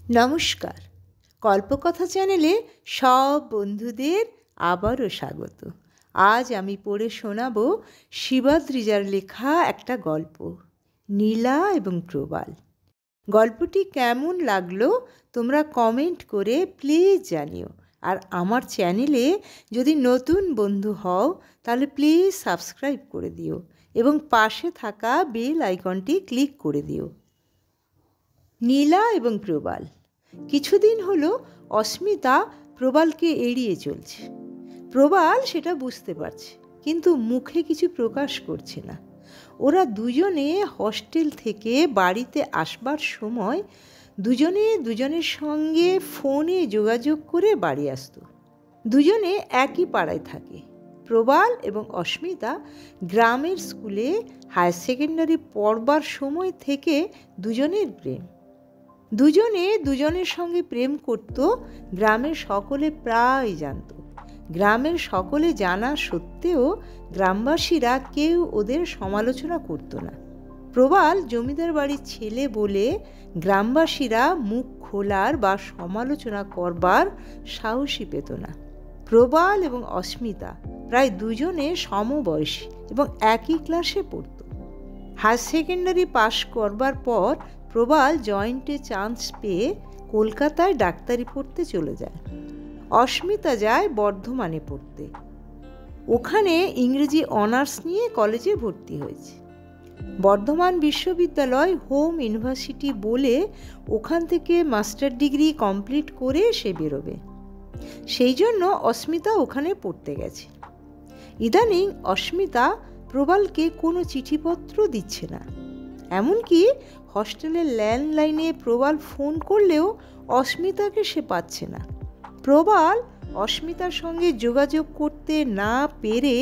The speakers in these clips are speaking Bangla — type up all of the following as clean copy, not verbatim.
নমস্কার, কল্পকথা চ্যানেলে সব বন্ধুদের আবারও স্বাগত। আজ আমি পড়ে শোনাব শিবাদ্রিজার লেখা একটা গল্প, নীলা এবং প্রবাল। গল্পটি কেমন লাগলো তোমরা কমেন্ট করে প্লিজ জানিও। আর আমার চ্যানেলে যদি নতুন বন্ধু হও তাহলে প্লিজ সাবস্ক্রাইব করে দিও এবং পাশে থাকা বেল আইকনটি ক্লিক করে দিও। নীলা এবং প্রবাল। কিছুদিন হলো অস্মিতা প্রবালকে এড়িয়ে চলছে। প্রবাল সেটা বুঝতে পারছে, কিন্তু মুখে কিছু প্রকাশ করছে না। ওরা দুজনে হস্টেল থেকে বাড়িতে আসবার সময় দুজনে দুজনের সঙ্গে ফোনে যোগাযোগ করে বাড়ি আসতো। দুজনে একই পাড়ায় থাকে। প্রবাল এবং অস্মিতা গ্রামের স্কুলে হায়ার সেকেন্ডারি পড়বার সময় থেকে দুজনের প্রেম। দুজনে দুজনের সঙ্গে প্রেম করত, গ্রামের সকলে প্রায় জানত। গ্রামের সকলে জানা সত্ত্বেও গ্রামবাসীরা কেউ ওদের সমালোচনা করত না। প্রবাল জমিদার বাড়ির ছেলে বলে গ্রামবাসীরা মুখ খোলার বা সমালোচনা করবার সাহসী পেত না। প্রবাল এবং অস্মিতা প্রায় দুজনে সমবয়সী এবং একই ক্লাসে পড়ত। হায়ার সেকেন্ডারি পাশ করবার পর প্রবাল জয়েন্টে চান্স পেয়ে কলকাতায় ডাক্তারি পড়তে চলে যায়। অস্মিতা যায় বর্ধমানে পড়তে। ওখানে ইংরেজি অনার্স নিয়ে কলেজে ভর্তি হয়েছে। বর্ধমান বিশ্ববিদ্যালয় হোম ইউনিভার্সিটি বলে ওখান থেকে মাস্টার ডিগ্রি কমপ্লিট করে সে বেরোবে। সেই জন্য অস্মিতা ওখানে পড়তে গেছে। ইদানিং অস্মিতা প্রবালকে কোনো চিঠিপত্র দিচ্ছে না। এমনকি হস্টেলের ল্যান্ডলাইনে প্রবাল ফোন করলেও অস্মিতাকে সে পাচ্ছে না। প্রবাল অস্মিতার সঙ্গে যোগাযোগ করতে না পেরে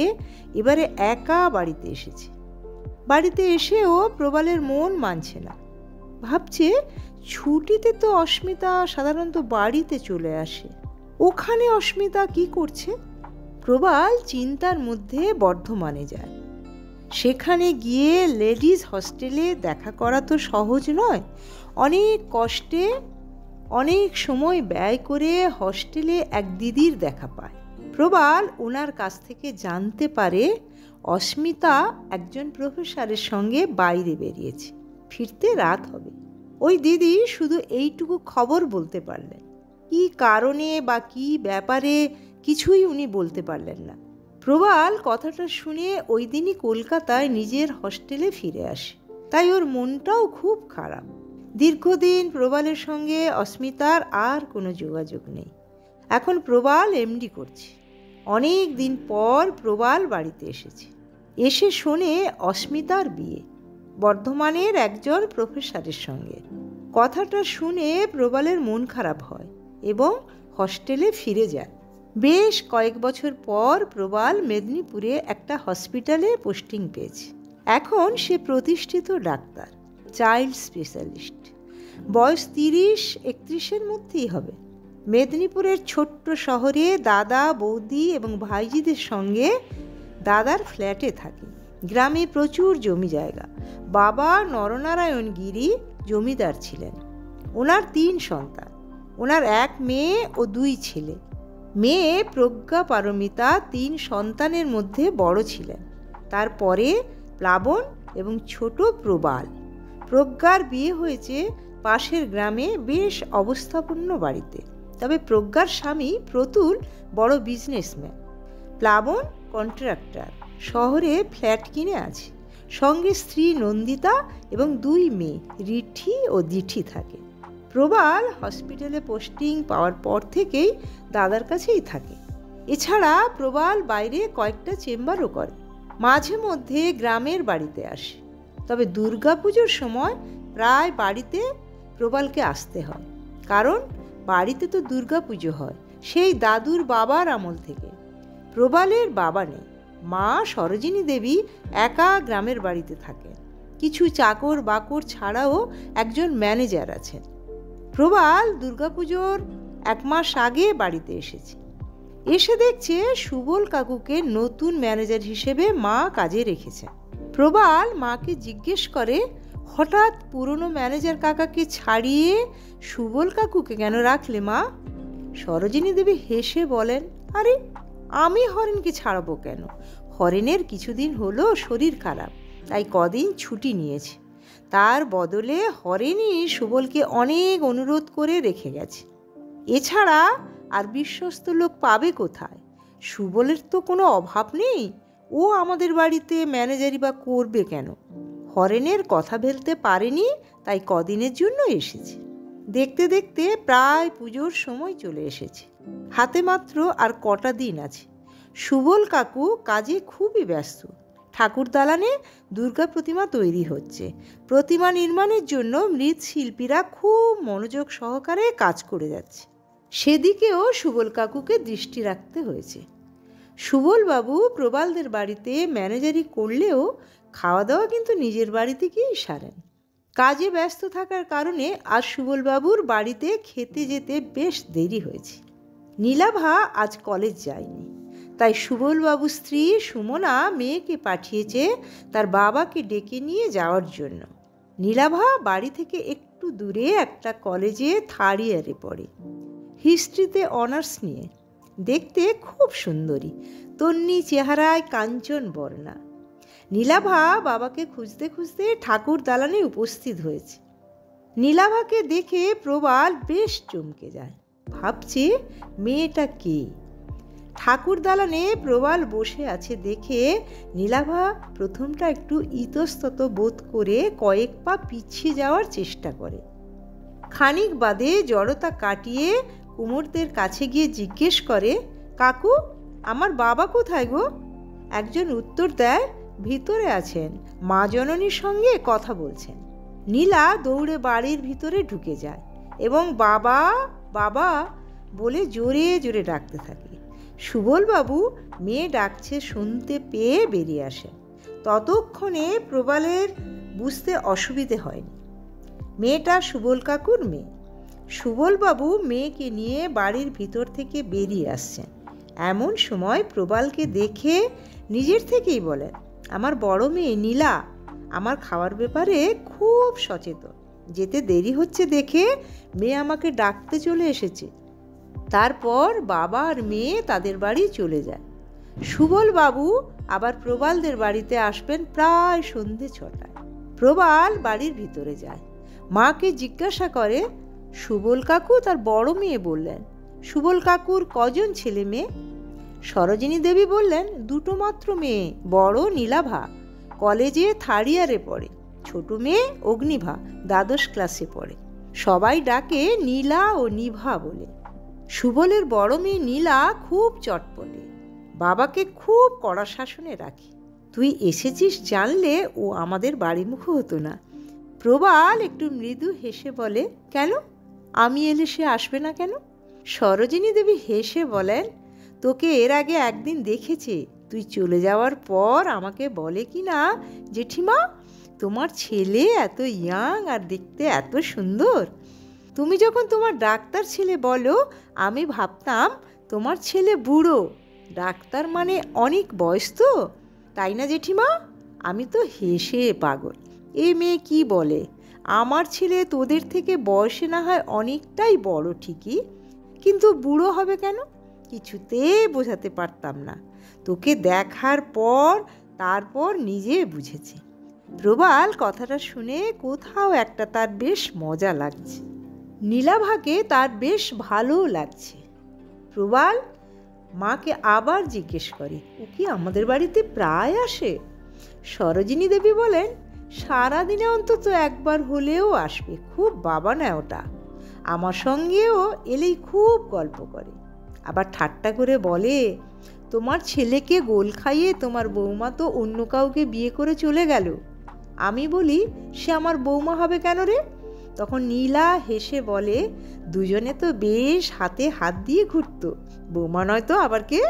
এবারে একা বাড়িতে এসেছে। বাড়িতে এসেও প্রবালের মন মানছে না। ভাবছে ছুটিতে তো অস্মিতা সাধারণত বাড়িতে চলে আসে, ওখানে অস্মিতা কি করছে? প্রবাল চিন্তার মধ্যে বর্ধমানে যায়। সেখানে গিয়ে লেডিজ হস্টেলে দেখা করা তো সহজ নয়। অনেক কষ্টে অনেক সময় ব্যয় করে হস্টেলে এক দিদির দেখা পায়। প্রবাল ওনার কাছ থেকে জানতে পারে অস্মিতা একজন প্রফেসরের সঙ্গে বাইরে বেরিয়েছে, ফিরতে রাত হবে। ওই দিদি শুধু এইটুকু খবর বলতে পারলেন। কী কারণে বা কী ব্যাপারে কিছুই উনি বলতে পারলেন না। প্রবাল কথাটা শুনে ওই দিনই কলকাতায় নিজের হস্টেলে ফিরে আসে। তাই ওর মনটাও খুব খারাপ। দীর্ঘদিন প্রবালের সঙ্গে অস্মিতার আর কোনো যোগাযোগ নেই। এখন প্রবাল এমডি করছে। অনেক দিন পর প্রবাল বাড়িতে এসেছে। এসে শোনে অস্মিতার বিয়ে বর্ধমানের একজন প্রফেসরের সঙ্গে। কথাটা শুনে প্রবালের মন খারাপ হয় এবং হস্টেলে ফিরে যায়। বেশ কয়েক বছর পর প্রবাল মেদিনীপুরে একটা হসপিটালে পোস্টিং পেয়েছে। এখন সে প্রতিষ্ঠিত ডাক্তার, চাইল্ড স্পেশালিস্ট। বয়স 30-31 মধ্যেই হবে। মেদিনীপুরের ছোট্ট শহরে দাদা বৌদি এবং ভাইজিদের সঙ্গে দাদার ফ্ল্যাটে থাকে। গ্রামে প্রচুর জমি জায়গা। বাবা নরনারায়ণ গিরি জমিদার ছিলেন। ওনার 3 সন্তান। ওনার 1 মেয়ে ও 2 ছেলে। মেয়ে প্রজ্ঞা পারমিতা 3 সন্তানের মধ্যে বড় ছিলেন। তারপরে প্লাবন এবং ছোট প্রবাল। প্রজ্ঞার বিয়ে হয়েছে পাশের গ্রামে বেশ অবস্থাপন্ন বাড়িতে। তবে প্রজ্ঞার স্বামী প্রতুল বড় বিজনেসম্যান, প্লাবন কন্ট্রাক্টর, শহরে ফ্ল্যাট কিনে আছে। সঙ্গে স্ত্রী নন্দিতা এবং 2 মেয়ে রিঠি ও দিঠি থাকে। প্রবাল হসপিটালে পোস্টিং পাওয়ার পর থেকেই দাদার কাছেই থাকে। এছাড়া প্রবাল বাইরে কয়েকটা চেম্বারও করে। মাঝে মধ্যে গ্রামের বাড়িতে আসে। তবে দুর্গাপুজোর সময় প্রায় বাড়িতে প্রবালকে আসতে হয়, কারণ বাড়িতে তো দুর্গাপুজো হয় সেই দাদুর বাবার আমল থেকে। প্রবালের বাবা নেই, মা সরোজিনী দেবী একা গ্রামের বাড়িতে থাকেন। কিছু চাকর বাকর ছাড়াও একজন ম্যানেজার আছেন। প্রবাল দুর্গাপুজোর 1 মাস আগে বাড়িতে এসেছে। এসে দেখছে সুবল কাকুকে নতুন ম্যানেজার হিসেবে মা কাজে রেখেছে। প্রবাল মাকে জিজ্ঞেস করে হঠাৎ পুরনো ম্যানেজার কাকাকে ছাড়িয়ে সুবল কাকুকে কেন রাখলে মা? সরোজিনী দেবী হেসে বলেন, আরে আমি হরেনকে ছাড়াবো কেন? হরেনের কিছুদিন হলো শরীর খারাপ, তাই কদিন ছুটি নিয়েছে। তার বদলে হরেনই সুবলকে অনেক অনুরোধ করে রেখে গেছে। এছাড়া আর বিশ্বস্ত লোক পাবে কোথায়? সুবলের তো কোনো অভাব নেই, ও আমাদের বাড়িতে ম্যানেজারি বা করবে কেন? হরেনের কথা ফেলতে পারেনি, তাই কদিনের জন্য এসেছে। দেখতে দেখতে প্রায় পুজোর সময় চলে এসেছে। হাতে মাত্র আর কটা দিন আছে। সুবল কাকু কাজে খুবই ব্যস্ত। ঠাকুর দালানে দুর্গা প্রতিমা তৈরি হচ্ছে। প্রতিমা নির্মাণের জন্য মৃৎশিল্পীরা খুব মনোযোগ সহকারে কাজ করে যাচ্ছে। সেদিকেও সুবল কাকুকে দৃষ্টি রাখতে হয়েছে। সুবলবাবু প্রবালদের বাড়িতে ম্যানেজারি করলেও খাওয়া দাওয়া কিন্তু নিজের বাড়িতে গিয়েই সারেন। কাজে ব্যস্ত থাকার কারণে আজ সুবলবাবুর বাড়িতে খেতে যেতে বেশ দেরি হয়েছে। নীলাভা আজ কলেজ যায়নি, তাই সুবলবাবুর স্ত্রী সুমনা মেয়েকে পাঠিয়েছে তার বাবাকে ডেকে নিয়ে যাওয়ার জন্য। নীলাভা বাড়ি থেকে একটু দূরে একটা কলেজে থার্ড ইয়ারে পড়ে, হিস্ট্রিতে অনার্স নিয়ে। দেখতে খুব সুন্দরী, তন্নি চেহারায় কাঞ্চন বর্ণা। নীলাভা বাবাকে খুঁজতে খুঁজতে ঠাকুর দালানে উপস্থিত হয়েছে। নীলাভাকে দেখে প্রবাল বেশ চমকে যায়, ভাবছে মেয়েটা কে। ঠাকুর দালানে প্রবাল বসে আছে দেখে নীলাভা প্রথমটা একটু ইতস্তত বোধ করে কয়েক পা পিছিয়ে যাওয়ার চেষ্টা করে। খানিক বাদে জড়তা কাটিয়ে কুমোরদের কাছে গিয়ে জিজ্ঞেস করে, কাকু আমার বাবা কোথায় গো? একজন উত্তর দেয়, ভিতরে আছেন, মা জননীর সঙ্গে কথা বলছেন। নীলা দৌড়ে বাড়ির ভিতরে ঢুকে যায় এবং বাবা বাবা বলে জোরে জোরে ডাকতে থাকে। সুবলবাবু মেয়ে ডাকছে শুনতে পেয়ে বেরিয়ে আসেন। ততক্ষণে প্রবালের বুঝতে অসুবিধে হয়নি, মেয়েটা সুবল কাকুর মেয়ে। সুবলবাবু মেয়েকে নিয়ে বাড়ির ভিতর থেকে বেরিয়ে আসছেন। এমন সময় প্রবালকে দেখে নিজের থেকেই বলেন, আমার বড় মেয়ে নীলা আমার খাওয়ার ব্যাপারে খুব সচেতন। যেতে দেরি হচ্ছে দেখে মেয়ে আমাকে ডাকতে চলে এসেছে। তারপর বাবা আর মেয়ে তাদের বাড়ি চলে যায়। সুবলবাবু আবার প্রবালদের বাড়িতে আসবেন প্রায় সন্ধে 6টায়। প্রবাল বাড়ির ভিতরে যায়, মাকে জিজ্ঞাসা করে, সুবল কাকু তার বড় মেয়ে বললেন। সুবল কাকুর কজন ছেলে মেয়ে? সরোজিনী দেবী বললেন, 2টো মাত্র মেয়ে, বড় নীলাভা কলেজে থার্ড ইয়ারে পড়ে, ছোট মেয়ে অগ্নিভা দ্বাদশ ক্লাসে পড়ে। সবাই ডাকে নীলা ও নিভা বলে। সুবলের বড় মেয়ে নীলা খুব চটপটে, বাবাকে খুব কড়া শাসনে রাখে। তুই এসেছিস জানলে ও আমাদের বাড়িমুখ হতো না। প্রবাল একটু মৃদু হেসে বলে, কেন আমি এলে সে আসবে না কেন? সরোজিনী দেবী হেসে বলেন, তোকে এর আগে একদিন দেখেছে, তুই চলে যাওয়ার পর আমাকে বলে কি না, জেঠিমা তোমার ছেলে এত ইয়াং আর দেখতে এত সুন্দর। তুমি যখন তোমার ডাক্তার ছেলে বলো, আমি ভাবতাম তোমার ছেলে বুড়ো, ডাক্তার মানে অনেক বয়স তো, তাই না জেঠিমা? আমি তো হেসে পাগল। এ মেয়ে কি বলে, আমার ছেলে তোদের থেকে বয়সে না হয় অনেকটাই বড় ঠিকই, কিন্তু বুড়ো হবে কেন? কিছুতেই বোঝাতে পারতাম না। তোকে দেখার পর তারপর নিজে বুঝেছি। প্রবাল কথাটা শুনে কোথাও একটা তার বেশ মজা লাগছে, নীলাভাকে তার বেশ ভালো লাগছে। প্রবাল মাকে আবার জিজ্ঞেস করে, ও কি আমাদের বাড়িতে প্রায় আসে? সরোজিনী দেবী বলেন, সারাদিনে অন্তত একবার হলেও আসবে, খুব বাবা নেয় ওটা। আমার সঙ্গেও এলেই খুব গল্প করে, আবার ঠাট্টা করে বলে, তোমার ছেলেকে গোল খাইয়ে তোমার বৌমা তো অন্য কাউকে বিয়ে করে চলে গেল। আমি বলি, সে আমার বৌমা হবে কেন রে? তখন নীলা হেসে বলে, দুজনে তো বেশ হাতে হাত দিয়ে ঘুরতো, বৌমা নয় তো আবার কে?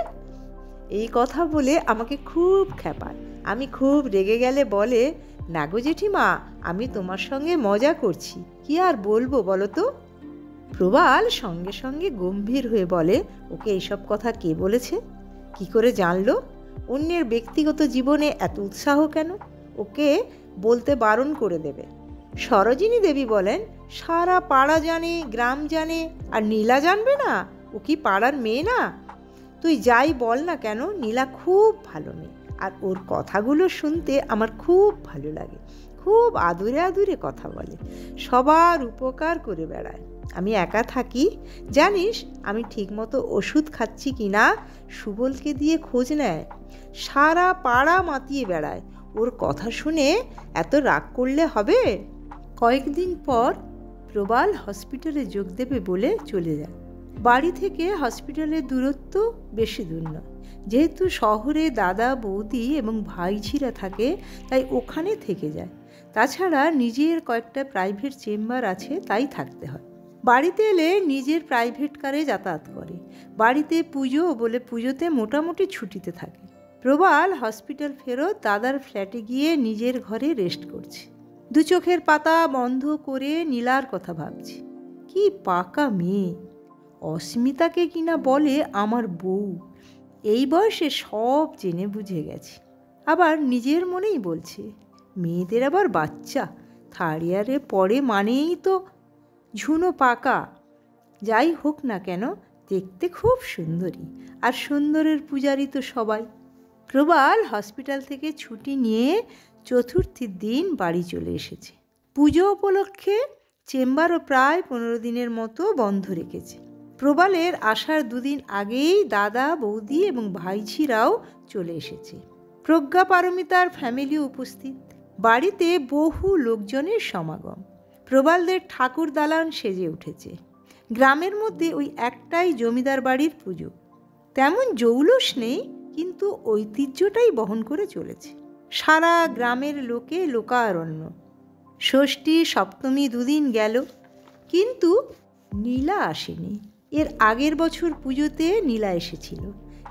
এই কথা বলে আমাকে খুব খেপায়। আমি খুব রেগে গেলে বলে, না গো জেঠিমা, আমি তোমার সঙ্গে মজা করছি, কি আর বলবো বলো তো? প্রবাল সঙ্গে সঙ্গে গম্ভীর হয়ে বলে, ওকে এইসব কথা কে বলেছে? কি করে জানলো? অন্যের ব্যক্তিগত জীবনে এত উৎসাহ কেন? ওকে বলতে বারণ করে দেবে। সরোজিনী দেবী বলেন, সারা পাড়া জানে, গ্রাম জানে, আর নীলা জানবে না? ও কি পাড়ার মেয়ে না? তুই যাই বল না কেন, নীলা খুব ভালো মেয়ে, আর ওর কথাগুলো শুনতে আমার খুব ভালো লাগে। খুব আদুরে আদুরে কথা বলে, সবার উপকার করে বেড়ায়। আমি একা থাকি, জানিস আমি ঠিকমতো ওষুধ খাচ্ছি কি না সুবলকে দিয়ে খোঁজ নেয়। সারা পাড়া মাতিয়ে বেড়ায়। ওর কথা শুনে এত রাগ করলে হবে? কয়েকদিন পর প্রবাল হসপিটালে যোগ দেবে বলে চলে যায়। বাড়ি থেকে হসপিটালের দূরত্ব বেশি দূর নয়। যেহেতু শহরে দাদা বৌদি এবং ভাইঝিরা থাকে, তাই ওখানে থেকে যায়। তাছাড়া নিজের কয়েকটা প্রাইভেট চেম্বার আছে, তাই থাকতে হয়। বাড়িতে এলে নিজের প্রাইভেট কারে যাতায়াত করে। বাড়িতে পুজো বলে পুজোতে মোটামুটি ছুটিতে থাকে। প্রবাল হসপিটাল ফেরত দাদার ফ্ল্যাটে গিয়ে নিজের ঘরে রেস্ট করছে। দু চোখের পাতা বন্ধ করে নীলার কথা ভাবছে। কি পাকা মেয়ে! অস্মিতাকে কিনা বলে আমার বউ। এই বয়সে সব জেনে বুঝে গেছে। আবার নিজের মনেই বলছে, মেয়েদের আবার বাচ্চা, থার্ড ইয়ারে পড়ে মানেই তো ঝুনো পাকা। যাই হোক না কেন, দেখতে খুব সুন্দরী, আর সুন্দরের পূজারি তো সবাই। প্রবাল হসপিটাল থেকে ছুটি নিয়ে চতুর্থীর দিন বাড়ি চলে এসেছে। পুজো উপলক্ষে চেম্বারও প্রায় 15 দিনের মতো বন্ধ রেখেছে। প্রবালের আসার দুদিন আগেই দাদা বৌদি এবং ভাইঝিরাও চলে এসেছে। প্রজ্ঞা পারমিতার ফ্যামিলি উপস্থিত। বাড়িতে বহু লোকজনের সমাগম। প্রবালদের ঠাকুর দালান সেজে উঠেছে। গ্রামের মধ্যে ওই একটাই জমিদার বাড়ির পুজো। তেমন জৌলুস নেই, কিন্তু ঐতিহ্যটাই বহন করে চলেছে। সারা গ্রামের লোকে লোকারণ্য। ষষ্ঠী সপ্তমী দুদিন গেল, কিন্তু নীলা আসেনি। এর আগের বছর পুজোতে নীলা এসেছিল,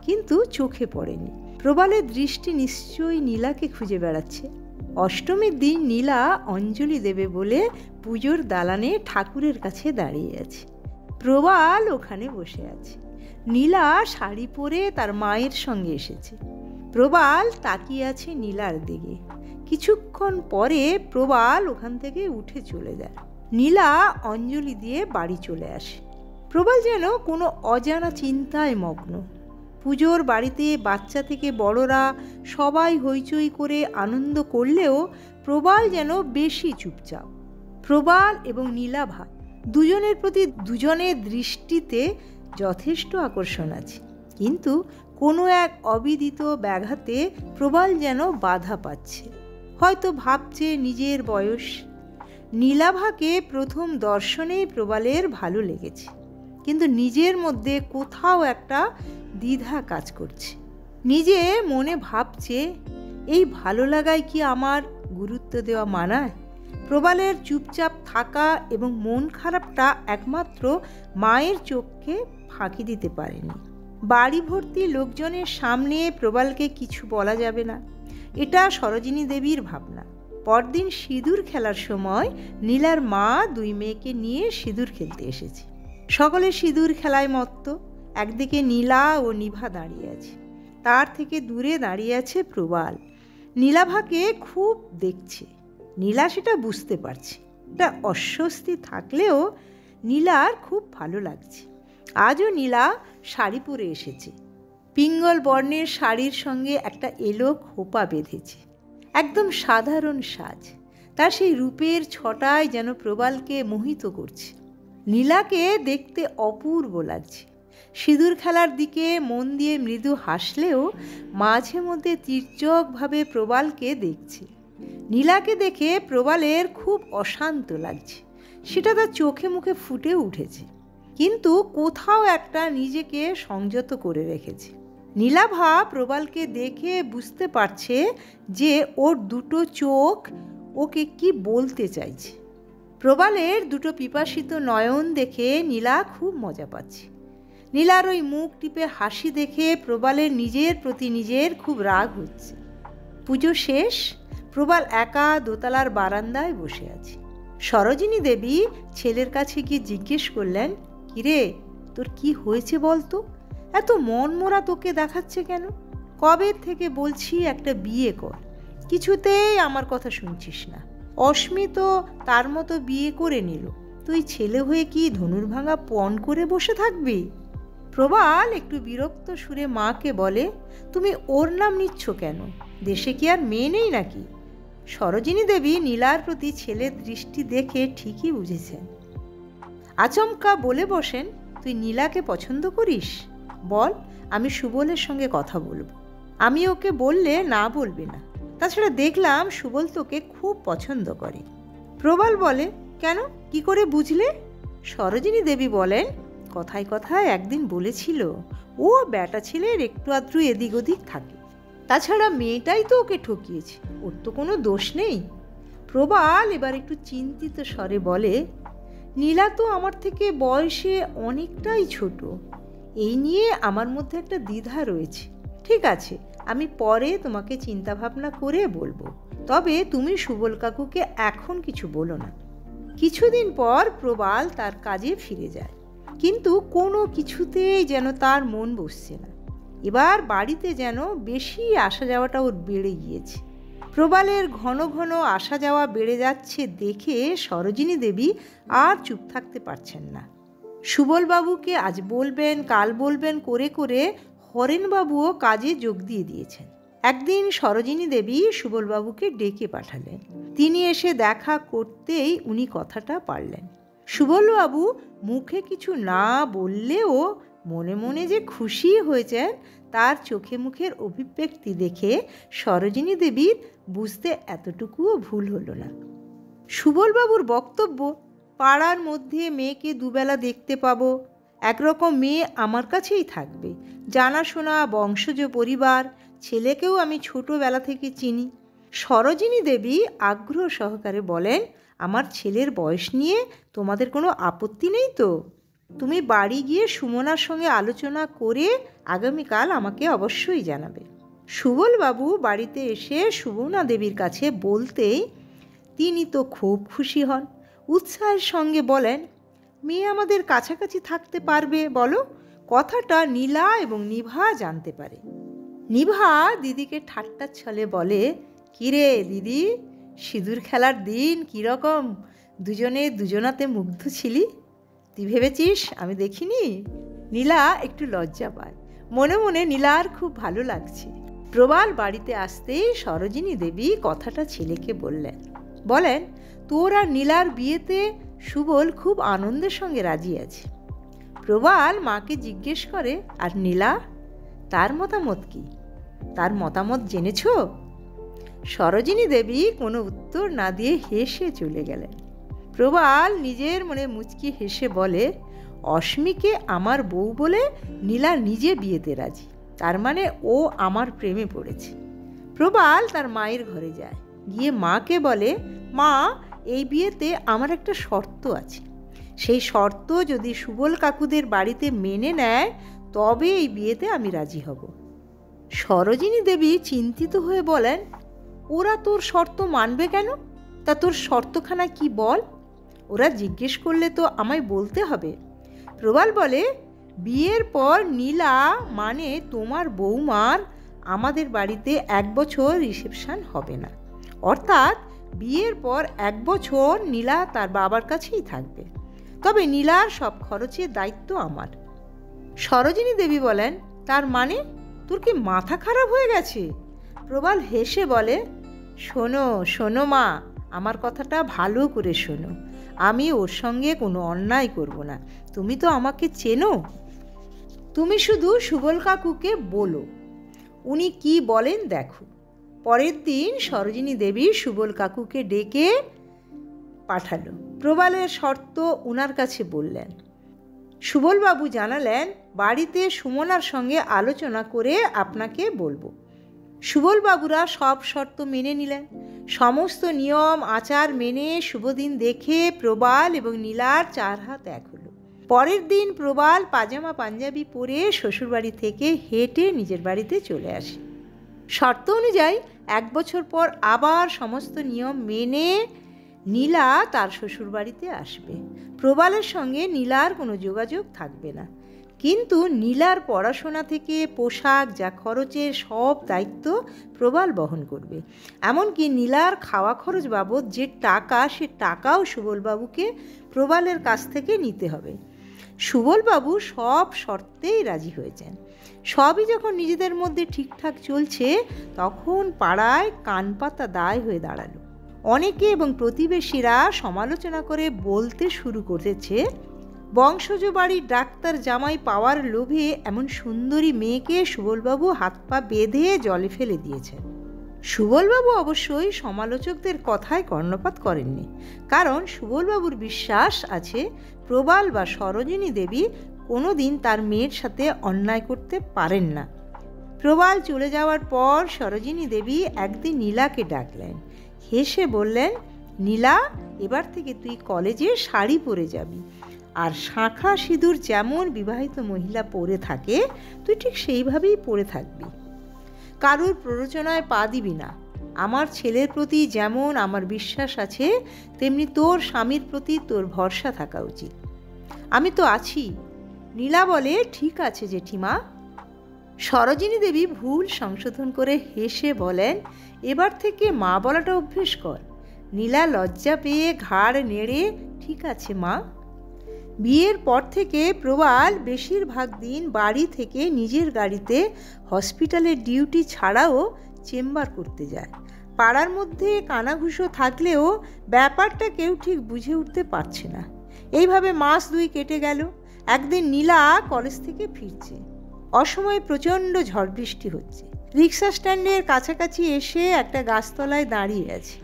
কিন্তু চোখে পড়েনি। প্রবালের দৃষ্টি নিশ্চয়ই নীলাকে খুঁজে বেড়াচ্ছে। অষ্টমীর দিন নীলা অঞ্জলি দেবে বলে পুজোর দালানে ঠাকুরের কাছে দাঁড়িয়ে আছে। প্রবাল ওখানে বসে আছে। নীলা শাড়ি পরে তার মায়ের সঙ্গে এসেছে। প্রবাল তাকিয়ে আছে নীলার দিকে। কিছুক্ষণ পরে প্রবাল ওখান থেকে উঠে চলে যায়। নীলা অঞ্জলি দিয়ে বাড়ি চলে আসে। প্রবাল যেন কোনো অজানা চিন্তায় মগ্ন। পুজোর বাড়িতে বাচ্চা থেকে বড়রা সবাই হইচই করে আনন্দ করলেও প্রবাল যেন বেশি চুপচাপ। প্রবাল এবং নীলা ভাই দুজনের প্রতি দুজনের দৃষ্টিতে যথেষ্ট আকর্ষণ আছে, কিন্তু কোনো এক অবিদিত ব্যাঘাতে প্রবাল যেন বাধা পাচ্ছে। হয়তো ভাবছে নিজের বয়স। নীলাভাকে প্রথম দর্শনেই প্রবালের ভালো লেগেছে, কিন্তু নিজের মধ্যে কোথাও একটা দ্বিধা কাজ করছে। নিজে মনে ভাবছে, এই ভালো লাগায় কি আমার গুরুত্ব দেওয়া মানায়? প্রবালের চুপচাপ থাকা এবং মন খারাপটা একমাত্র মায়ের চোখকে ফাঁকি দিতে পারেনি। বাড়ি ভর্তি লোকজনের সামনে প্রবালকে কিছু বলা যাবে না, এটা সরোজিনী দেবীর ভাবনা। পরদিন সিঁদুর খেলার সময় নীলার মা দুই মেয়েকে নিয়ে সিঁদুর খেলতে এসেছে। সকলে সিঁদুর খেলায় মত্ত। একদিকে নীলা ও নিভা দাঁড়িয়ে আছে, তার থেকে দূরে দাঁড়িয়ে আছে প্রবাল। নীলাভাকে খুব দেখছে। নীলা সেটা বুঝতে পারছে। একটা অস্বস্তি থাকলেও নীলার খুব ভালো লাগছে। আজও নীলা শাড়ি পরে এসেছে। পিঙ্গল বর্ণের শাড়ির সঙ্গে একটা এলো খোপা বেঁধেছে। একদম সাধারণ সাজ, তার সেই রূপের ছটায় যেন প্রবালকে মোহিত করছে। নীলাকে দেখতে অপূর্ব লাগছে। সিঁদুর খেলার দিকে মন দিয়ে মৃদু হাসলেও মাঝে মধ্যে তির্যকভাবে প্রবালকে দেখছে। নীলাকে দেখে প্রবালের খুব অশান্ত লাগছে, সেটা তার চোখে মুখে ফুটে উঠেছে, কিন্তু কোথাও একটা নিজেকে সংযত করে রেখেছে। নীলাভা প্রবালকে দেখে বুঝতে পারছে যে ওর দুটো চোখ ওকে কি বলতে চাইছে। প্রবালের দুটো পিপাসিত নয়ন দেখে নীলা খুব মজা পাচ্ছে। নীলার ওই মুখ টিপে হাসি দেখে প্রবালের নিজের প্রতি নিজের খুব রাগ হচ্ছে। পুজো শেষ। প্রবাল একা দোতলার বারান্দায় বসে আছে। সরোজিনী দেবী ছেলের কাছে গিয়ে জিজ্ঞেস করলেন, কিরে, তোর কি হয়েছে বলতো? এত মনমরা তোকে দেখাচ্ছে কেন? কবে থেকে বলছি একটা বিয়ে কর, কিছুতেই আমার কথা শুনছিস না। অস্মি তো তার মতো বিয়ে করে নিল, তুই ছেলে হয়ে কি ধনুর্ভাঙা পণ করে বসে থাকবি? প্রবাল একটু বিরক্ত সুরে মাকে বলে, তুমি ওর নাম নিচ্ছ কেন? দেশে কি আর মেয়ে নেই নাকি? সরোজিনী দেবী নীলার প্রতি ছেলের দৃষ্টি দেখে ঠিকই বুঝেছেন। আচমকা বলে বসেন, তুই নীলাকে পছন্দ করিস? বল, আমি সুবলের সঙ্গে কথা বলবো। আমি ওকে বললে না বলবে না। তাছাড়া দেখলাম সুবল তোকে খুব পছন্দ করে। প্রবাল বলে, কেন, কি করে বুঝলে? সরোজিনী দেবী বলেন, কথায় কথায় একদিন বলেছিল ও বেটা ছেলের একটু আধটু এদিক ওদিক থাকে, তাছাড়া মেয়েটাই তো ওকে ঠকিয়েছে, ওর তো কোনো দোষ নেই। প্রবাল এবার একটু চিন্তিত স্বরে বলে, নীলা তো আমার থেকে বয়সে অনেকটাই ছোট, এই নিয়ে আমার মধ্যে একটা দ্বিধা রয়েছে। ঠিক আছে, আমি পরে তোমাকে চিন্তা ভাবনা করে বলবো, তবে তুমি সুবল কাকুকে এখন কিছু বলো না। কিছুদিন পর প্রবাল তার কাজে ফিরে যায়, কিন্তু কোনো কিছুতেই যেন তার মন বসছে না। এবার বাড়িতে যেন বেশি আসা যাওয়াটা ওর বেড়ে গিয়েছে। প্রবালের ঘন ঘন আসা যাওয়া বেড়ে যাচ্ছে দেখে সরোজিনী দেবী আর চুপ থাকতে পারছেন না। সুবলবাবুকে আজ বলবেন কাল বলবেন করে করে হরেনবাবুও কাজে যোগ দিয়ে দিয়েছেন। একদিন সরোজিনী দেবী সুবলবাবুকে ডেকে পাঠালেন। তিনি এসে দেখা করতেই উনি কথাটা পারলেন। সুবলবাবু মুখে কিছু না বললেও মনে মনে যে খুশি হয়েছেন তার চোখে মুখের অভিব্যক্তি দেখে সরোজিনী দেবীর বুঝতে এতটুকুও ভুল হলো না। সুবলবাবুর বক্তব্য, পাড়ার মধ্যে মেয়েকে দুবেলা দেখতে পাবো, একরকম মেয়ে আমার কাছেই থাকবে, জানাশোনা বংশজ পরিবার, ছেলেকেও আমি ছোটোবেলা থেকে চিনি। সরোজিনী দেবী আগ্রহ সহকারে বলেন, আমার ছেলের বয়স নিয়ে তোমাদের কোনো আপত্তি নেই তো? তুমি বাড়ি গিয়ে সুমনার সঙ্গে আলোচনা করে আগামীকাল আমাকে অবশ্যই জানাবে। সুবলবাবু বাড়িতে এসে সুবর্ণা দেবীর কাছে বলতেই তিনি তো খুব খুশি হন। উৎসাহের সঙ্গে বলেন, মেয়ে আমাদের কাছাকাছি থাকতে পারবে বলো? কথাটা নীলা এবং নিভা জানতে পারে। নিভা দিদিকে ঠাট্টার ছলে বলে, কিরে দিদি, সিঁদুর খেলার দিন কীরকম দুজনে দুজনাতে মুগ্ধ ছিলি? তুই ভেবেছিস আমি দেখিনি? নীলা একটু লজ্জা পায়, মনে মনে নীলার খুব ভালো লাগছে। প্রবাল বাড়িতে আসতেই সরোজিনী দেবী কথাটা ছেলেকে বলেন, তোর আর নীলার বিয়েতে সুবল খুব আনন্দের সঙ্গে রাজি আছে। প্রবাল মাকে জিজ্ঞেস করে, আর নীলা, তার মতামত কি? তার মতামত জেনেছ? সরোজিনী দেবী কোনো উত্তর না দিয়ে হেসে চলে গেলেন। প্রবাল নিজের মনে মুচকি হেসে বলে, অস্মিকে আমার বউ বলে নীলা নিজে বিয়েতে রাজি, তার মানে ও আমার প্রেমে পড়েছে। প্রবাল তার মায়ের ঘরে যায়, গিয়ে মাকে বলে, মা, এই বিয়েতে আমার একটা শর্ত আছে, সেই শর্ত যদি সুবল কাকুদের বাড়িতে মেনে নেয় তবে এই বিয়েতে আমি রাজি হব। সরোজিনী দেবী চিন্তিত হয়ে বলেন, ওরা তোর শর্ত মানবে কেন? তা তোর শর্তখানা কি বল? ওরা জিজ্ঞেস করলে তো আমায় বলতে হবে। প্রবাল বলে, বিয়ের পর নীলা মানে তোমার বৌমার আমাদের বাড়িতে 1 বছর রিসেপশন হবে না, অর্থাৎ বিয়ের পর 1 বছর নীলা তার বাবার কাছেই থাকবে, তবে নীলার সব খরচের দায়িত্ব আমার। সরোজিনী দেবী বলেন, তার মানে তোর কি মাথা খারাপ হয়ে গেছে? প্রবাল হেসে বলে, শোনো শোনো মা, আমার কথাটা ভালো করে শোনো, আমি ওর সঙ্গে কোনো অন্যায় করব না, তুমি তো আমাকে চেনো। তুমি শুধু সুবল কাকুকে বলো, উনি কি বলেন দেখো। পরের দিন সরোজিনী দেবী সুবল কাকুকে ডেকে পাঠালো। প্রবালের শর্ত উনার কাছে বললেন। সুবলবাবু জানালেন, বাড়িতে সুমনার সঙ্গে আলোচনা করে আপনাকে বলবো। সুবলবাবুরা সব শর্ত মেনে নিলেন। সমস্ত নিয়ম আচার মেনে শুভদিন দেখে প্রবাল এবং নীলার 4 হাত এক হলো। পরের দিন প্রবাল পাজামা পাঞ্জাবি পরে শ্বশুরবাড়ি থেকে হেঁটে নিজের বাড়িতে চলে আসে। শর্ত অনুযায়ী 1 বছর পর আবার সমস্ত নিয়ম মেনে নীলা তার শ্বশুরবাড়িতে আসবে। প্রবালের সঙ্গে নীলার কোনো যোগাযোগ থাকবে না। কিন্তু নীলার পড়াশোনা থেকে পোশাক যা খরচের সব দায়িত্ব প্রবাল বহন করবে। এমনকি নীলার খাওয়া খরচ বাবদ যে টাকা, সে টাকাও সুবলবাবুকে প্রবালের কাছ থেকে নিতে হবে। সুবলবাবু সব শর্তেই রাজি হয়েছেন। সবই যখন নিজেদের মধ্যে ঠিকঠাক চলছে, তখন পাড়ায় কানপাতা দায় হয়ে দাঁড়ালো। অনেকে এবং প্রতিবেশীরা সমালোচনা করে বলতে শুরু করেছে, বংশজ বাড়ির ডাক্তার জামাই পাওয়ার লোভে এমন সুন্দরী মেয়েকে সুবলবাবু হাত পা বেঁধে জলে ফেলে দিয়েছেন। সুবলবাবু অবশ্যই সমালোচকদের কথায় কর্ণপাত করেননি, কারণ সুবলবাবুর বিশ্বাস আছে প্রবাল বা সরোজিনী দেবী কোনো দিন তার মেয়ের সাথে অন্যায় করতে পারেন না। প্রবাল চলে যাওয়ার পর সরোজিনী দেবী একদিন নীলাকে ডাকলেন। হেসে বললেন, নীলা, এবার থেকে তুই কলেজে শাড়ি পরে যাবি, আর শাঁখা সিঁদুর যেমন বিবাহিত মহিলা পরে থাকে তুই ঠিক সেইভাবেই পরে থাকবি। কারুর প্ররোচনায় পা দিবি না। আমার ছেলের প্রতি যেমন আমার বিশ্বাস আছে, তেমনি তোর স্বামীর প্রতি তোর ভরসা থাকা উচিত। আমি তো আছি। নীলা বলে, ঠিক আছে জেঠিমা। সরোজিনী দেবী ভুল সংশোধন করে হেসে বলেন, এবার থেকে মা বলাটা অভ্যেস কর। নীলা লজ্জা পেয়ে ঘাড় নেড়ে ঠিক আছে মা। বিয়ের পর থেকে প্রবাল বেশিরভাগ দিন বাড়ি থেকে নিজের গাড়িতে হসপিটালের ডিউটি ছাড়াও চেম্বার করতে যায়। পাড়ার মধ্যে কানাঘুষো থাকলেও ব্যাপারটা কেউ ঠিক বুঝে উঠতে পারছে না। এইভাবে মাস 2 কেটে গেল। একদিন নীলা কলেজ থেকে ফিরছে। অসময়ে প্রচণ্ড ঝড় বৃষ্টি হচ্ছে। রিক্সা স্ট্যান্ডের কাছাকাছি এসে একটা গাছতলায় দাঁড়িয়ে আছে।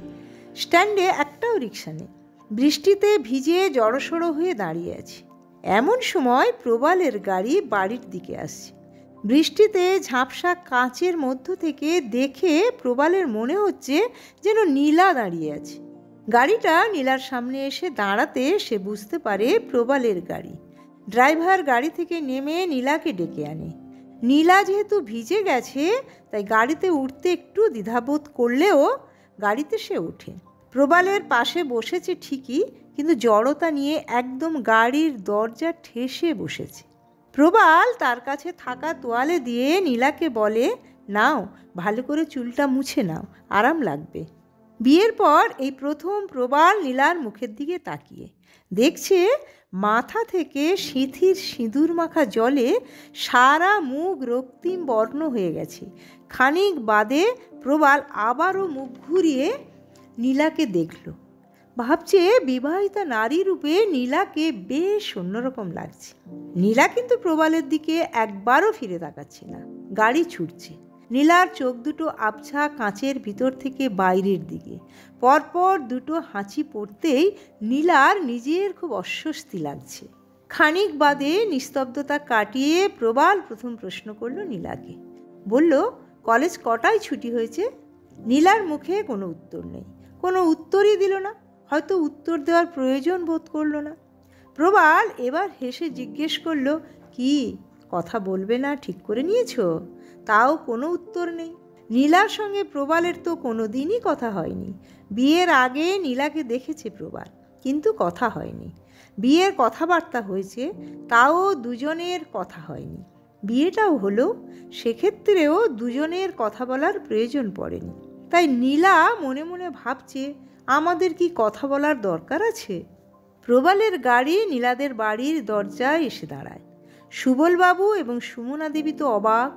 স্ট্যান্ডে একটাও রিক্সা নেই। বৃষ্টিতে ভিজে জড়সড়ো হয়ে দাঁড়িয়ে আছে। এমন সময় প্রবালের গাড়ি বাড়ির দিকে আসছে। বৃষ্টিতে ঝাপসা কাঁচের মধ্য থেকে দেখে প্রবালের মনে হচ্ছে যেন নীলা দাঁড়িয়ে আছে। গাড়িটা নীলার সামনে এসে দাঁড়াতে সে বুঝতে পারে প্রবালের গাড়ি। ড্রাইভার গাড়ি থেকে নেমে নীলাকে ডেকে আনে। নীলা যেহেতু ভিজে গেছে, তাই গাড়িতে উঠতে একটু দ্বিধাবোধ করলেও গাড়িতে সে ওঠে। প্রবালের পাশে বসেছে ঠিকই, কিন্তু জড়তা নিয়ে একদম গাড়ির দরজা ঠেসে বসেছে। প্রবাল তার কাছে থাকা তোয়ালে দিয়ে নীলাকে বলে, নাও, ভালো করে চুলটা মুছে নাও, আরাম লাগবে। বিয়ের পর এই প্রথম প্রবাল নীলার মুখের দিকে তাকিয়ে দেখছে মাথা থেকে সিঁথির সিঁদুর মাখা জলে সারা মুখ রক্তিম বর্ণ হয়ে গেছে। খানিক বাদে প্রবাল আবারও মুখ ঘুরিয়ে নীলাকে দেখল। ভাবছে বিবাহিতা নারী রূপে নীলাকে বেশ অন্যরকম লাগছে। নীলা কিন্তু প্রবালের দিকে একবারও ফিরে তাকাচ্ছে না। গাড়ি ছুটছে। নীলার চোখ দুটো আবছা কাঁচের ভিতর থেকে বাইরের দিকে। পরপর দুটো হাঁচি পড়তেই নীলার নিজের খুব অস্বস্তি লাগছে। খানিক বাদে নিস্তব্ধতা কাটিয়ে প্রবাল প্রথম প্রশ্ন করল নীলাকে। বলল, কলেজ কটায় ছুটি হয়েছে? নীলার মুখে কোনো উত্তর নেই। কোনো উত্তরই দিল না। হয়তো উত্তর দেওয়ার প্রয়োজন বোধ করল না। প্রবাল এবার হেসে জিজ্ঞেস করল, কি কথা বলবে না ঠিক করে নিয়েছো? তাও কোনো উত্তর নেই। নীলার সঙ্গে প্রবালের তো কোনো দিনই কথা হয়নি। বিয়ের আগে নীলাকে দেখেছে প্রবাল, কিন্তু কথা হয়নি। বিয়ের কথাবার্তা হয়েছে, তাও দুজনের কথা হয়নি। বিয়েটাও হলো, সেক্ষেত্রেও দুজনের কথা বলার প্রয়োজন পড়েনি। তাই নীলা মনে মনে ভাবছে, আমাদের কি কথা বলার দরকার আছে? প্রবালের গাড়ি নীলাদের বাড়ির দরজায় এসে দাঁড়ায়। সুবলবাবু এবং সুমনা দেবী তো অবাক।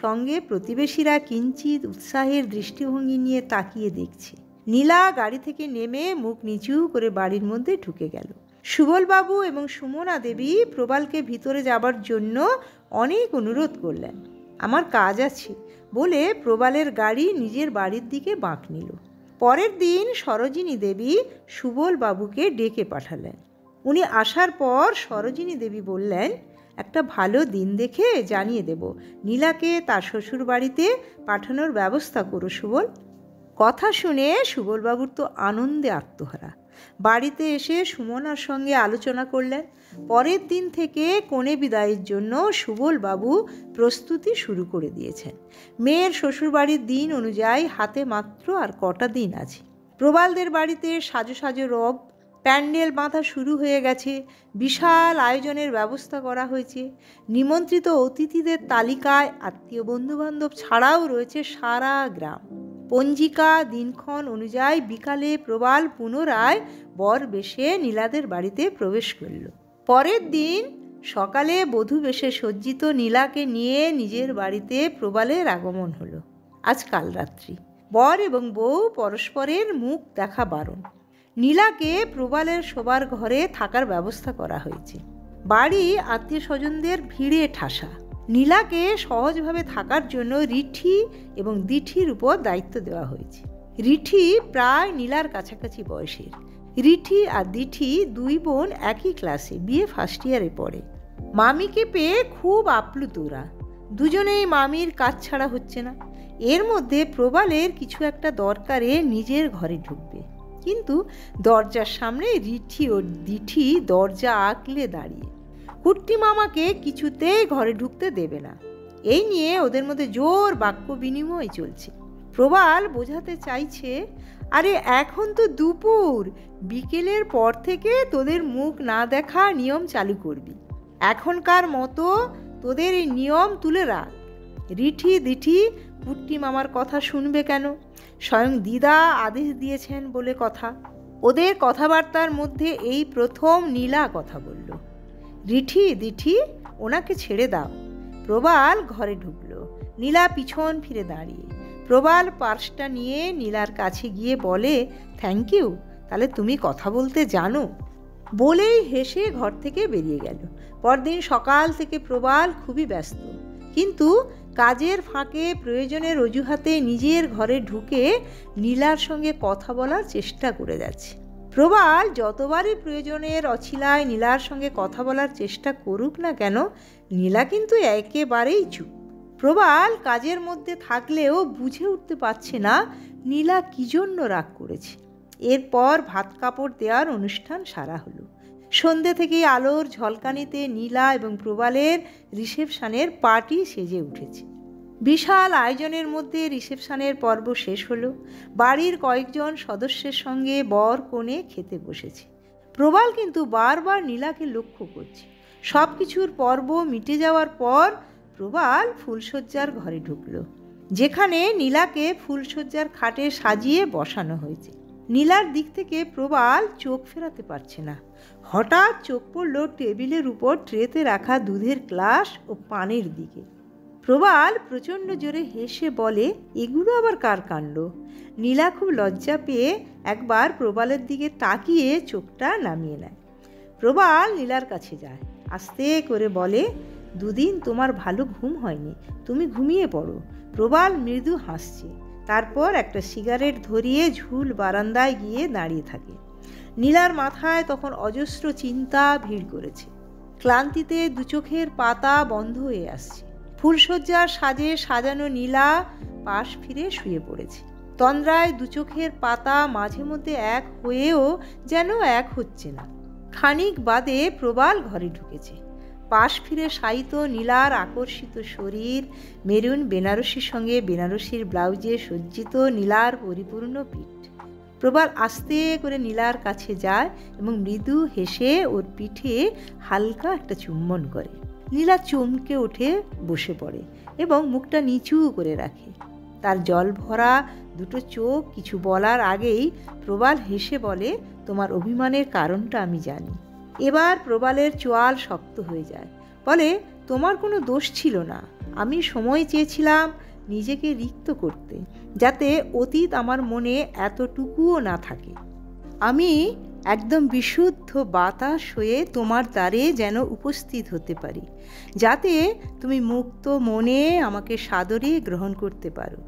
সঙ্গে প্রতিবেশীরা কিঞ্চিত উৎসাহের দৃষ্টিভঙ্গি নিয়ে তাকিয়ে দেখছে। নীলা গাড়ি থেকে নেমে মুখ নিচু করে বাড়ির মধ্যে ঢুকে গেল। সুবলবাবু এবং সুমনা দেবী প্রবালকে ভিতরে যাবার জন্য অনেক অনুরোধ করলেন। আমার কাজ আছে বলে প্রবালের গাড়ি নিজের বাড়ির দিকে বাঁক নিল। পরের দিন সরোজিনী দেবী সুবলবাবুকে ডেকে পাঠালেন। উনি আসার পর সরোজিনী দেবী বললেন, একটা ভালো দিন দেখে জানিয়ে দেব, নীলাকে তার শ্বশুর বাড়িতে পাঠানোর ব্যবস্থা করো সুবল। কথা শুনে সুবলবাবুর তো আনন্দে আত্মহারা। বাড়িতে এসে সুমনার সঙ্গে আলোচনা করলেন। পরের দিন থেকে কনে বিদায়ের জন্য সুবলবাবু প্রস্তুতি শুরু করে দিয়েছেন। মেয়ের শ্বশুরবাড়ির দিন অনুযায়ী হাতে মাত্র আর কটা দিন আছে। প্রবালদের বাড়িতে সাজো সাজো রব, প্যান্ডেল বাঁধা শুরু হয়ে গেছে, বিশাল আয়োজনের ব্যবস্থা করা হয়েছে। নিমন্ত্রিত অতিথিদের তালিকায় আত্মীয় বন্ধুবান্ধব ছাড়াও রয়েছে সারা গ্রাম। পঞ্জিকা দিনক্ষণ অনুযায়ী বিকালে প্রবাল পুনরায় বর বেশে নীলাদের বাড়িতে প্রবেশ করল। পরের দিন সকালে বধূ বেশে সজ্জিত নীলাকে নিয়ে নিজের বাড়িতে প্রবালের আগমন হলো। আজ কাল রাত্রি। বর এবং বউ পরস্পরের মুখ দেখা বারণ। নীলাকে প্রবালের শোবার ঘরে থাকার ব্যবস্থা করা হয়েছে। বাড়ি আত্মীয় স্বজনদের ভিড়ে ঠাসা। নীলাকে সহজভাবে থাকার জন্য রিঠি এবং দিঠির উপর দায়িত্ব দেওয়া হয়েছে। রিঠি প্রায় নীলার কাছাকাছি বয়সের। রিঠি আর দিঠি দুই বোন একই ক্লাসে, বিএ ফার্স্ট ইয়ারে পড়ে। মামিকে পেয়ে খুব আপ্লুত ওরা। দুজনেই মামির কাজ ছাড়া হচ্ছে না। এর মধ্যে প্রবালের কিছু একটা দরকারে নিজের ঘরে ঢুকবে, কিন্তু দরজার সামনে রিঠি ও দিঠি দরজা আঁকলে দাঁড়িয়ে। কুট্টি মামাকে কিছুতেই ঘরে ঢুকতে দেবে না। এই নিয়ে ওদের মধ্যে জোর বাক্য বিনিময় চলছে। প্রবাল বোঝাতে চাইছে, আরে এখন তো দুপুর, বিকেলের পর থেকে তোদের মুখ না দেখা নিয়ম চালু করবি। এখনকার মতো তোদের এই নিয়ম তুলে রাখ। রিঠি দিঠি কুট্টি মামার কথা শুনবে কেন? স্বয়ং দিদা আদেশ দিয়েছেন বলে কথা। ওদের কথাবার্তার মধ্যে এই প্রথম নীলা কথা বলল। রিঠি দিঠি, ওনাকে ছেড়ে দাও। প্রবাল ঘরে ঢুকলো। নীলা পিছন ফিরে দাঁড়িয়ে। প্রবাল পার্সটা নিয়ে নীলার কাছে গিয়ে বলে, থ্যাংক ইউ, তাহলে তুমি কথা বলতে জানো। বলেই হেসে ঘর থেকে বেরিয়ে গেল। পরদিন সকাল থেকে প্রবাল খুবই ব্যস্ত, কিন্তু কাজের ফাঁকে প্রয়োজনের অজুহাতে নিজের ঘরে ঢুকে নীলার সঙ্গে কথা বলার চেষ্টা করে যাচ্ছে। প্রবাল যতবারই প্রয়োজনের অছিলায় নীলার সঙ্গে কথা বলার চেষ্টা করুক না কেন, নীলা কিন্তু একেবারেই চুপ। প্রবাল কাজের মধ্যে থাকলেও বুঝে উঠতে পারছে না নীলা কী জন্য রাগ করেছে। এরপর ভাত কাপড় দেওয়ার অনুষ্ঠান সারা হলো। সন্ধ্যে থেকেই আলোর ঝলকানিতে নীলা এবং প্রবালের রিসেপশনের পার্টি সেজে উঠেছে। বিশাল আয়োজনের মধ্যে রিসেপশনের পর্ব শেষ হলো। বাড়ির কয়েকজন সদস্যের সঙ্গে বর কনে খেতে বসেছে। প্রবাল কিন্তু বারবার নীলাকে লক্ষ্য করছে। সব কিছুর পর্ব মিটে যাওয়ার পর প্রবাল ফুলশয্যার ঘরে ঢুকল, যেখানে নীলাকে ফুলশয্যার খাটে সাজিয়ে বসানো হয়েছে। নীলার দিক থেকে প্রবাল চোখ ফেরাতে পারছে না। হঠাৎ চোখ পড়ল টেবিলের উপর ট্রেতে রাখা দুধের গ্লাস ও পানের দিকে। প্রবাল প্রচণ্ড জোরে হেসে বলে, এগুলো আবার কার কাণ্ড? নীলা খুব লজ্জা পেয়ে একবার প্রবালের দিকে তাকিয়ে চোখটা নামিয়ে নেয়। প্রবাল নীলার কাছে যায়, আস্তে করে বলে, দুদিন তোমার ভালো ঘুম হয়নি, তুমি ঘুমিয়ে পড়ো। প্রবাল মৃদু হাসছে। তারপর একটা সিগারেট ধরিয়ে ঝুল বারান্দায় গিয়ে দাঁড়িয়ে থাকে। নীলার মাথায় তখন অজস্র চিন্তা ভিড় করেছে। ক্লান্তিতে দু চোখের পাতা বন্ধ হয়ে আসছে। ফুলশয্যার সাজে সাজানো নীলা পাশ ফিরে শুয়ে পড়েছে। তন্দ্রায় দু চোখের পাতা মাঝে মধ্যে এক হয়েও যেন এক হচ্ছে না। খানিক বাদে প্রবাল ঘরে ঢুকেছে। পাশ ফিরে শায়িত নীলার আকর্ষিত শরীর, মেরুন বেনারসির সঙ্গে বেনারসির ব্লাউজে সজ্জিত নীলার পরিপূর্ণ পিঠ। প্রবাল আস্তে করে নীলার কাছে যায় এবং মৃদু হেসে ওর পিঠে হালকা একটা চুম্বন করে। নীলা চমকে উঠে বসে পড়ে এবং মুখটা নিচু করে রাখে। তার জল ভরা দুটো চোখ কিছু বলার আগেই প্রবাল হেসে বলে, তোমার অভিমানের কারণটা আমি জানি। এবার প্রবালের চোয়াল শক্ত হয়ে যায়। বলে, তোমার কোনো দোষ ছিল না। আমি সময় চেয়েছিলাম নিজেকে রিক্ত করতে, যাতে অতীত আমার মনে এতটুকুও না থাকে। আমি একদম বিশুদ্ধ বাতাস হয়ে তোমার দ্বারে যেন উপস্থিত হতে পারি, যাতে তুমি মুক্ত মনে আমাকে সাদরে গ্রহণ করতে পারো।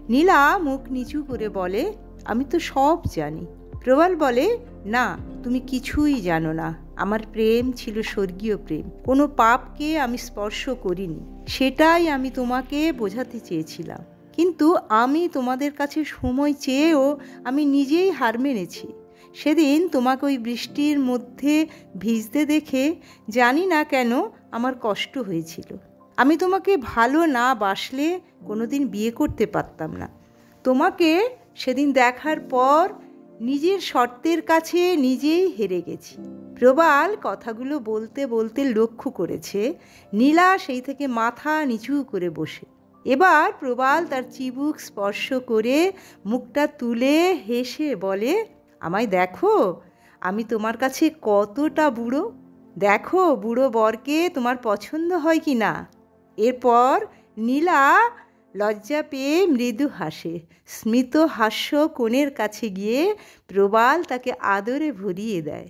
নীলা মুখ নিচু করে বলে, আমি তো সব জানি। প্রবাল বলে, না, তুমি কিছুই জানো না। আমার প্রেম ছিল স্বর্গীয় প্রেম। কোনো পাপকে আমি স্পর্শ করিনি। সেটাই আমি তোমাকে বোঝাতে চেয়েছিলাম। কিন্তু আমি তোমাদের কাছে সময় চেয়েও আমি নিজেই হার মেনেছি। সেদিন তোমাকে ওই বৃষ্টির মধ্যে ভিজতে দেখে জানি না কেন আমার কষ্ট হয়েছিল। আমি তোমাকে ভালো না বাসলে কোনোদিন বিয়ে করতে পারতাম না। তোমাকে সেদিন দেখার পর নিজের শর্তের কাছে নিজেই হেরে গেছি। প্রবাল কথাগুলো বলতে বলতে লক্ষ্য করেছে নীলা সেই থেকে মাথা নিচু করে বসে। এবার প্রবাল তার চিবুক স্পর্শ করে মুখটা তুলে হেসে বলে, আমায় দেখো, আমি তোমার কাছে কতটা বুড়ো। দেখো বুড়ো বরকে তোমার পছন্দ হয় কি না। এরপর নীলা লজ্জা পেয়ে মৃদু হাসে। স্মিত হাস্য কোণের কাছে গিয়ে প্রবাল তাকে আদরে ভরিয়ে দেয়।